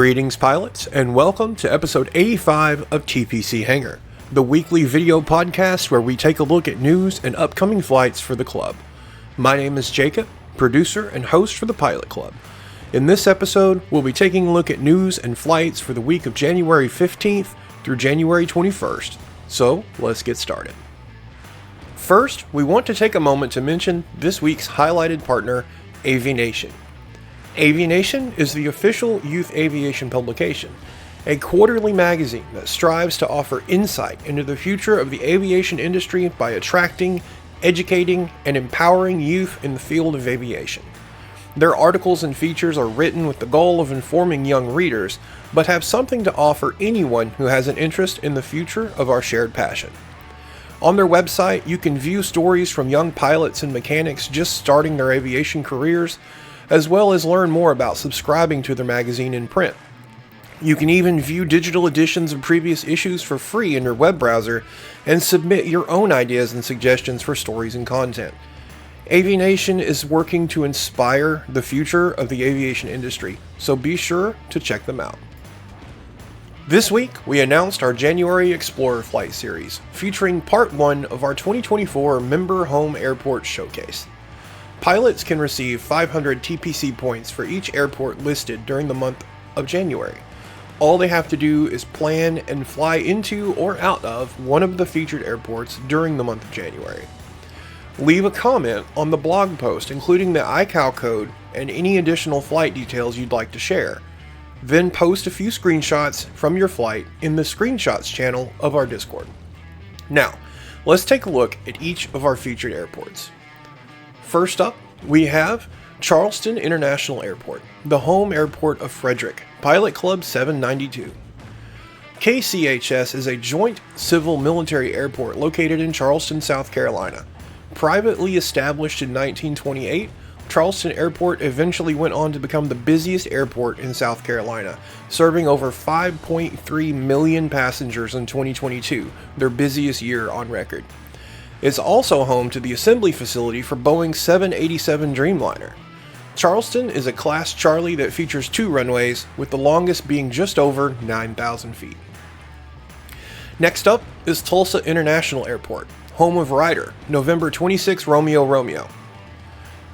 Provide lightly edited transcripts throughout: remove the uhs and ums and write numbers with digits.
Greetings, pilots, and welcome to episode 85 of TPC Hangar, the weekly video podcast where we take a look at news and upcoming flights for the club. My name is Jacob, producer and host for the Pilot Club. In this episode, we'll be taking a look at news and flights for the week of January 15th through January 21st. So, let's get started. First, we want to take a moment to mention this week's highlighted partner, AviNation. AviNation is the official youth aviation publication, a quarterly magazine that strives to offer insight into the future of the aviation industry by attracting, educating, and empowering youth in the field of aviation. Their articles and features are written with the goal of informing young readers, but have something to offer anyone who has an interest in the future of our shared passion. On their website, you can view stories from young pilots and mechanics just starting their aviation careers, as well as learn more about subscribing to their magazine in print. You can even view digital editions of previous issues for free in your web browser and submit your own ideas and suggestions for stories and content. AviNation is working to inspire the future of the aviation industry, so be sure to check them out. This week, we announced our January Explorer Flight Series, featuring Part 1 of our 2024 Member Home Airport Showcase. Pilots can receive 500 TPC points for each airport listed during the month of January. All they have to do is plan and fly into or out of one of the featured airports during the month of January. Leave a comment on the blog post including the ICAO code and any additional flight details you'd like to share. Then post a few screenshots from your flight in the screenshots channel of our Discord. Now, let's take a look at each of our featured airports. First up, we have Charleston International Airport, the home airport of Frederick, Pilot Club 792. KCHS is a joint civil-military airport located in Charleston, South Carolina. Privately established in 1928, Charleston Airport eventually went on to become the busiest airport in South Carolina, serving over 5.3 million passengers in 2022, their busiest year on record. It's also home to the assembly facility for Boeing's 787 Dreamliner. Charleston is a Class Charlie that features 2 runways, with the longest being just over 9,000 feet. Next up is Tulsa International Airport, home of Ryder, November 26 Romeo Romeo.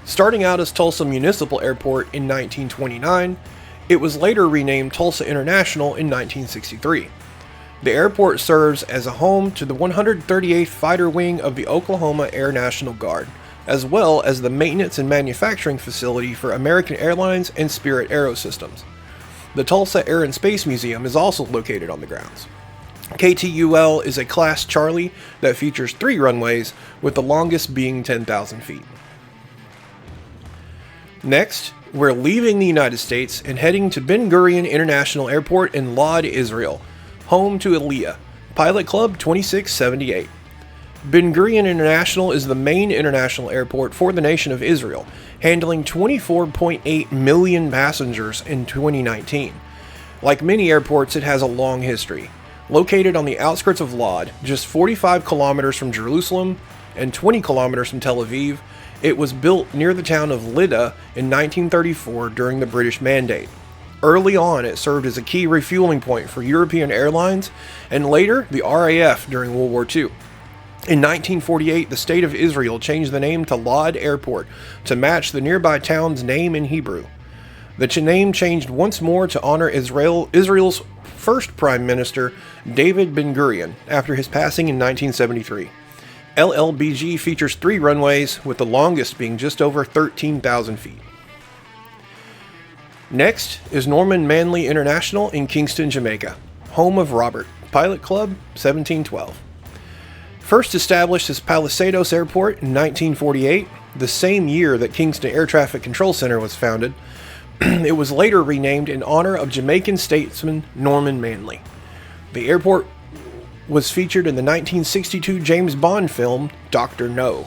Starting out as Tulsa Municipal Airport in 1929, it was later renamed Tulsa International in 1963. The airport serves as a home to the 138th Fighter Wing of the Oklahoma Air National Guard, as well as the maintenance and manufacturing facility for American Airlines and Spirit Aerosystems. The Tulsa Air and Space Museum is also located on the grounds. KTUL is a Class Charlie that features 3 runways, with the longest being 10,000 feet. Next, we're leaving the United States and heading to Ben Gurion International Airport in Lod, Israel, home to Eliya, Pilot Club 2678. Ben Gurion International is the main international airport for the nation of Israel, handling 24.8 million passengers in 2019. Like many airports, it has a long history. Located on the outskirts of Lod, just 45 kilometers from Jerusalem and 20 kilometers from Tel Aviv, it was built near the town of Lydda in 1934 during the British Mandate. Early on, it served as a key refueling point for European airlines, and later the RAF during World War II. In 1948, the State of Israel changed the name to Lod Airport to match the nearby town's name in Hebrew. The name changed once more to honor Israel's first Prime Minister, David Ben-Gurion, after his passing in 1973. LLBG features 3 runways, with the longest being just over 13,000 feet. Next is Norman Manley International in Kingston, Jamaica, home of Robert, Pilot Club 1712. First established as Palisados Airport in 1948, the same year that Kingston Air Traffic Control Center was founded, it was later renamed in honor of Jamaican statesman Norman Manley. The airport was featured in the 1962 James Bond film Dr. No,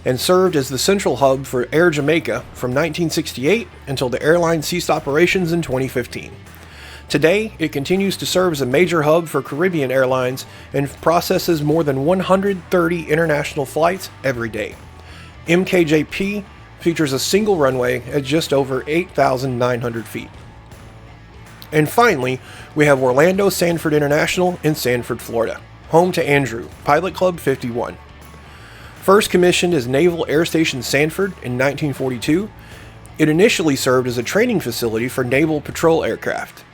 and served as the central hub for Air Jamaica from 1968 until the airline ceased operations in 2015. Today, it continues to serve as a major hub for Caribbean Airlines and processes more than 130 international flights every day. MKJP features a single runway at just over 8,900 feet. And finally, we have Orlando Sanford International in Sanford, Florida, home to Andrew, Pilot Club 51. First commissioned as Naval Air Station Sanford in 1942, it initially served as a training facility for naval patrol aircraft.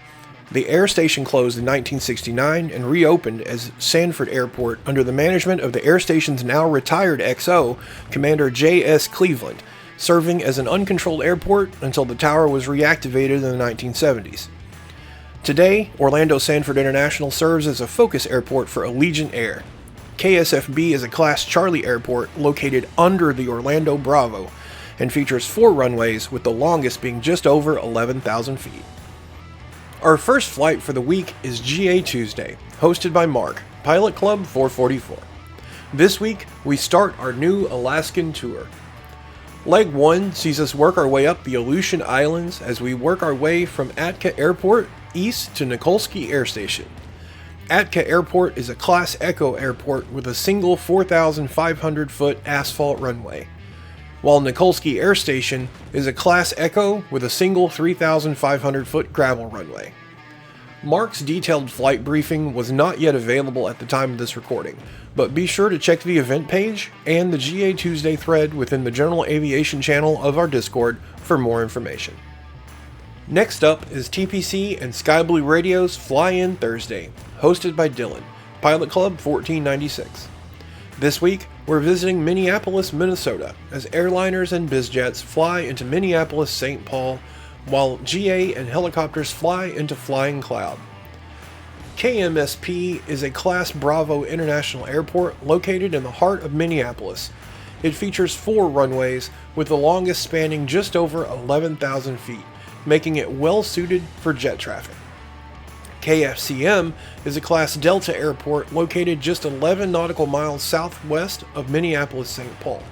The air station closed in 1969 and reopened as Sanford Airport under the management of the air station's now retired XO, Commander J.S. Cleveland, serving as an uncontrolled airport until the tower was reactivated in the 1970s. Today, Orlando Sanford International serves as a focus airport for Allegiant Air. KSFB is a Class Charlie airport located under the Orlando Bravo and features 4 runways, with the longest being just over 11,000 feet. Our first flight for the week is GA Tuesday, hosted by Mark, Pilot Club 444. This week, we start our new Alaskan tour. Leg 1 sees us work our way up the Aleutian Islands as we work our way from Atka Airport east to Nikolsky Air Station. Atka Airport is a Class Echo airport with a single 4,500-foot asphalt runway, while Nikolsky Air Station is a Class Echo with a single 3,500-foot gravel runway. Mark's detailed flight briefing was not yet available at the time of this recording, but be sure to check the event page and the GA Tuesday thread within the General Aviation channel of our Discord for more information. Next up is TPC and Sky Blue Radio's Fly In Thursday, hosted by Dylan, Pilot Club 1496. This week, we're visiting Minneapolis, Minnesota, as airliners and bizjets fly into Minneapolis-St. Paul, while GA and helicopters fly into Flying Cloud. KMSP is a Class Bravo International Airport located in the heart of Minneapolis. It features 4 runways, with the longest spanning just over 11,000 feet, making it well suited for jet traffic. KFCM is a Class Delta airport located just 11 nautical miles southwest of Minneapolis-St. Paul.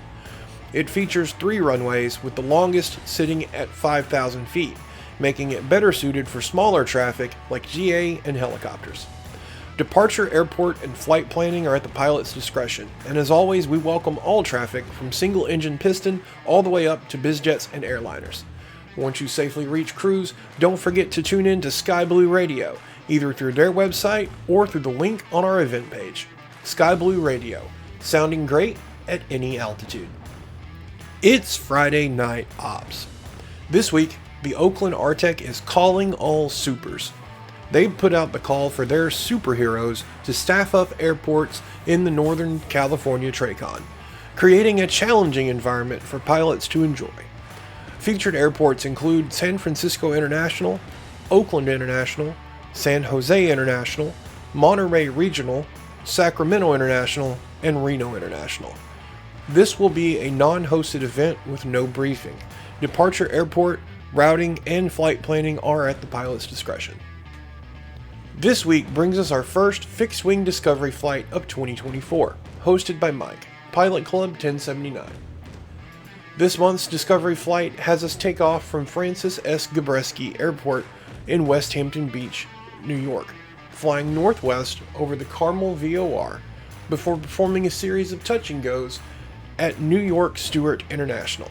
It features 3 runways, with the longest sitting at 5,000 feet, making it better suited for smaller traffic like GA and helicopters. Departure, airport, and flight planning are at the pilot's discretion, and as always, we welcome all traffic from single-engine piston all the way up to bizjets and airliners. Once you safely reach cruise, don't forget to tune in to Sky Blue Radio, either through their website or through the link on our event page. Sky Blue Radio, sounding great at any altitude. It's Friday Night Ops. This week, the Oakland RTEC is calling all supers. They put out the call for their superheroes to staff up airports in the Northern California TRACON, creating a challenging environment for pilots to enjoy. Featured airports include San Francisco International, Oakland International, San Jose International, Monterey Regional, Sacramento International, and Reno International. This will be a non-hosted event with no briefing. Departure, airport, routing, and flight planning are at the pilot's discretion. This week brings us our first fixed-wing discovery flight of 2024, hosted by Mike, Pilot Club 1079. This month's discovery flight has us take off from Francis S. Gabreski Airport in West Hampton Beach, New York, flying northwest over the Carmel VOR before performing a series of touch and goes at New York Stewart International.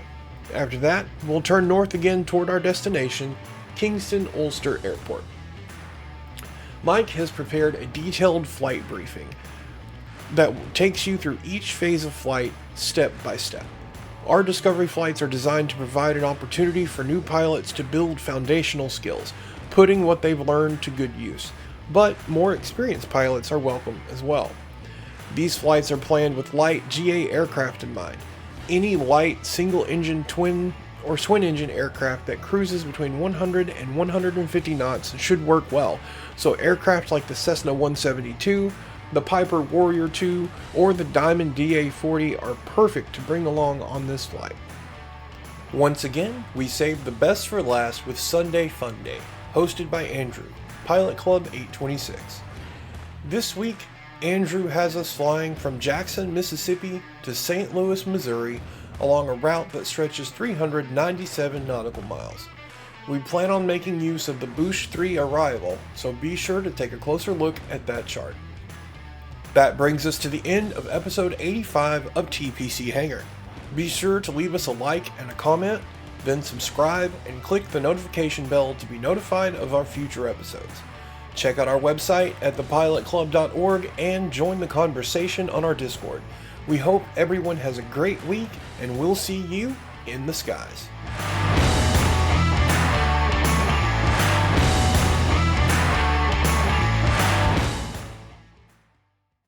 After that, we'll turn north again toward our destination, Kingston Ulster Airport. Mike has prepared a detailed flight briefing that takes you through each phase of flight step by step. Our discovery flights are designed to provide an opportunity for new pilots to build foundational skills, putting what they've learned to good use, but more experienced pilots are welcome as well. These flights are planned with light GA aircraft in mind. Any light single-engine twin engine aircraft that cruises between 100 and 150 knots should work well, so aircraft like the Cessna 172, the Piper Warrior II, or the Diamond DA-40 are perfect to bring along on this flight. Once again, we saved the best for last with Sunday Fun Day, hosted by Andrew, Pilot Club 826. This week, Andrew has us flying from Jackson, Mississippi to St. Louis, Missouri, along a route that stretches 397 nautical miles. We plan on making use of the Boosh 3 arrival, so be sure to take a closer look at that chart. That brings us to the end of episode 85 of TPC Hangar. Be sure to leave us a like and a comment, Then subscribe and click the notification bell to be notified of our future episodes. Check out our website at thepilotclub.org and join the conversation on our Discord. We hope everyone has a great week, and we'll see you in the skies.